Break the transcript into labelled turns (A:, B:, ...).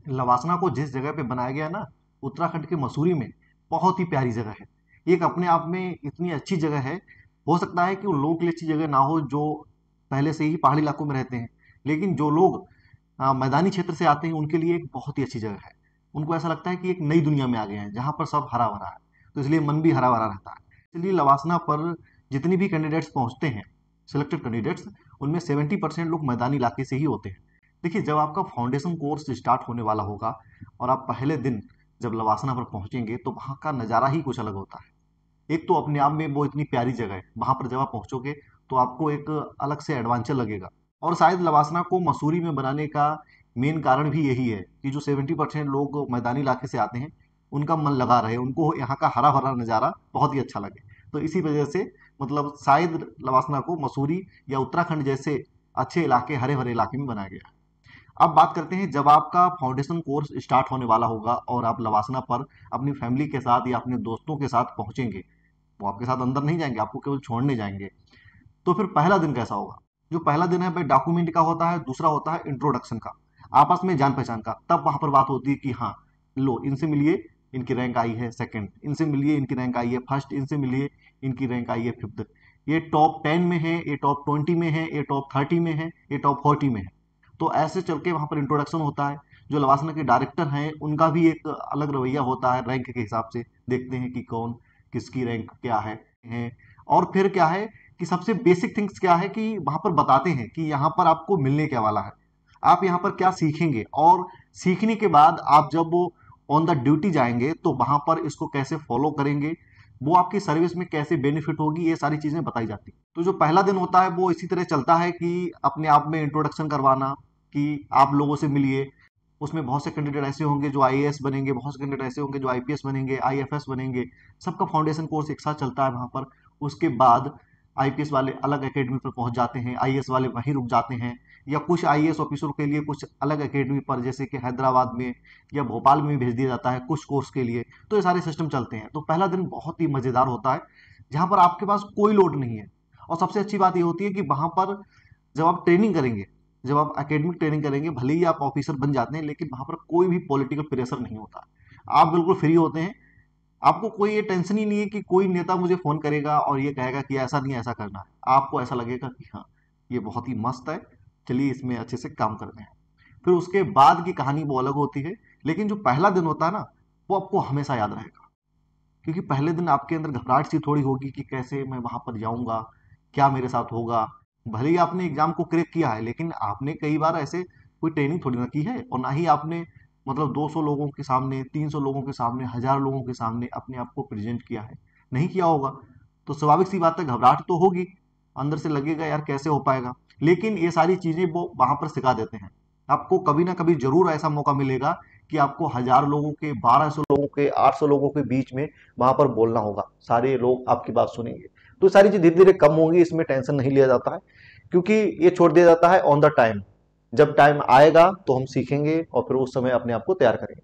A: लवासना को जिस जगह पे बनाया गया ना, उत्तराखंड के मसूरी में, बहुत ही प्यारी जगह है। एक अपने आप में इतनी अच्छी जगह है। हो सकता है कि उन लोगों के लिए अच्छी जगह ना हो जो पहले से ही पहाड़ी इलाकों में रहते हैं, लेकिन जो लोग मैदानी क्षेत्र से आते हैं उनके लिए एक बहुत ही अच्छी जगह है। उनको ऐसा लगता है कि एक नई दुनिया में आ गए हैं जहाँ पर सब हरा भरा है, तो इसलिए मन भी हरा भरा रहता है। इसलिए लवासना पर जितनी भी कैंडिडेट्स पहुंचते हैं, सिलेक्टेड कैंडिडेट्स, उनमें 70% लोग मैदानी इलाके से ही होते हैं। देखिए, जब आपका फाउंडेशन कोर्स स्टार्ट होने वाला होगा और आप पहले दिन जब लवासना पर पहुंचेंगे तो वहाँ का नज़ारा ही कुछ अलग होता है। एक तो अपने आप में वो इतनी प्यारी जगह है, वहाँ पर जब आप पहुंचोगे तो आपको एक अलग से एडवेंचर लगेगा। और शायद लवासना को मसूरी में बनाने का मेन कारण भी यही है कि जो 70% लोग मैदानी इलाके से आते हैं उनका मन लगा रहे, उनको यहाँ का हरा भरा नज़ारा बहुत ही अच्छा लगे। तो इसी वजह से मतलब शायद लवासना को मसूरी या उत्तराखंड जैसे अच्छे इलाके, हरे भरे इलाके में बनाया गया है। अब बात करते हैं, जब आपका फाउंडेशन कोर्स स्टार्ट होने वाला होगा और आप लवासना पर अपनी फैमिली के साथ या अपने दोस्तों के साथ पहुंचेंगे, वो आपके साथ अंदर नहीं जाएंगे, आपको केवल छोड़ने जाएंगे। तो फिर पहला दिन कैसा होगा? जो पहला दिन है भाई डॉक्यूमेंट का होता है, दूसरा होता है इंट्रोडक्शन का, आपस में जान पहचान का। तब वहां पर बात होती है कि हाँ, लो इनसे मिलिए, इनकी रैंक आई है सेकंड, इनसे मिलिए इनकी रैंक आई है फर्स्ट, इनसे मिलिए इनकी रैंक आई है फिफ्थ, ये टॉप 10 में है, ये टॉप 20 में है, ये टॉप 30 में है, ये टॉप 40 में है। तो ऐसे चल के वहां पर इंट्रोडक्शन होता है। जो लवासना के डायरेक्टर हैं उनका भी एक अलग रवैया होता है, रैंक के हिसाब से देखते हैं कि कौन किसकी रैंक क्या है। और फिर क्या है कि सबसे बेसिक थिंग्स क्या है कि वहां पर बताते हैं कि यहाँ पर आपको मिलने क्या वाला है, आप यहाँ पर क्या सीखेंगे, और सीखने के बाद आप जब वो ऑन द ड्यूटी जाएंगे तो वहां पर इसको कैसे फॉलो करेंगे, वो आपकी सर्विस में कैसे बेनिफिट होगी, ये सारी चीजें बताई जाती हैं। तो जो पहला दिन होता है वो इसी तरह चलता है कि अपने आप में इंट्रोडक्शन करवाना, कि आप लोगों से मिलिए। उसमें बहुत से कैंडिडेट ऐसे होंगे जो आईएएस बनेंगे, बहुत से कैंडिडेट ऐसे होंगे जो आईपीएस बनेंगे, आईएफएस बनेंगे। सबका फाउंडेशन कोर्स एक साथ चलता है वहां पर। उसके बाद आईपीएस वाले अलग एकेडमी पर पहुंच जाते हैं, आईएएस वाले वहीं रुक जाते हैं, या कुछ आईएएस ऑफिसर के लिए कुछ अलग एकेडमी पर, जैसे कि हैदराबाद में या भोपाल में भी भेज दिया जाता है कुछ कोर्स के लिए। तो ये सारे सिस्टम चलते हैं। तो पहला दिन बहुत ही मजेदार होता है, जहां पर आपके पास कोई लोड नहीं है। और सबसे अच्छी बात ये होती है कि वहां पर जब आप ट्रेनिंग करेंगे, जब आप एकेडमिक ट्रेनिंग करेंगे, भले ही आप ऑफिसर बन जाते हैं, लेकिन वहां पर कोई भी पॉलिटिकल प्रेशर नहीं होता। आप बिल्कुल फ्री होते हैं। आपको कोई ये टेंशन ही नहीं है कि कोई नेता मुझे फोन करेगा और ये कहेगा कि ऐसा नहीं ऐसा करना है। आपको ऐसा लगेगा कि हाँ, ये बहुत ही मस्त है, चलिए इसमें अच्छे से काम करते हैं। फिर उसके बाद की कहानी वो अलग होती है। लेकिन जो पहला दिन होता है ना, वो आपको हमेशा याद रहेगा, क्योंकि पहले दिन आपके अंदर घबराहट सी थोड़ी होगी कि कैसे मैं वहां पर जाऊंगा, क्या मेरे साथ होगा। भले ही आपने एग्जाम को क्रैक किया है, लेकिन आपने कई बार ऐसे कोई ट्रेनिंग थोड़ी ना की है, और ना ही आपने मतलब 200 लोगों के सामने, 300 लोगों के सामने, 1000 लोगों के सामने अपने आप को प्रेजेंट किया है, नहीं किया होगा। तो स्वाभाविक सी बात है, घबराहट तो होगी, अंदर से लगेगा यार कैसे हो पाएगा। लेकिन ये सारी चीजें वो वहां पर सिखा देते हैं। आपको कभी ना कभी जरूर ऐसा मौका मिलेगा कि आपको 1000 लोगों के, 1200 लोगों के, 800 लोगों के बीच में वहां पर बोलना होगा, सारे लोग आपकी बात सुनेंगे। तो सारी चीज धीरे धीरे कम होंगी, इसमें टेंशन नहीं लिया जाता है, क्योंकि ये छोड़ दिया जाता है ऑन द टाइम। जब टाइम आएगा तो हम सीखेंगे और फिर उस समय अपने आप को तैयार करेंगे।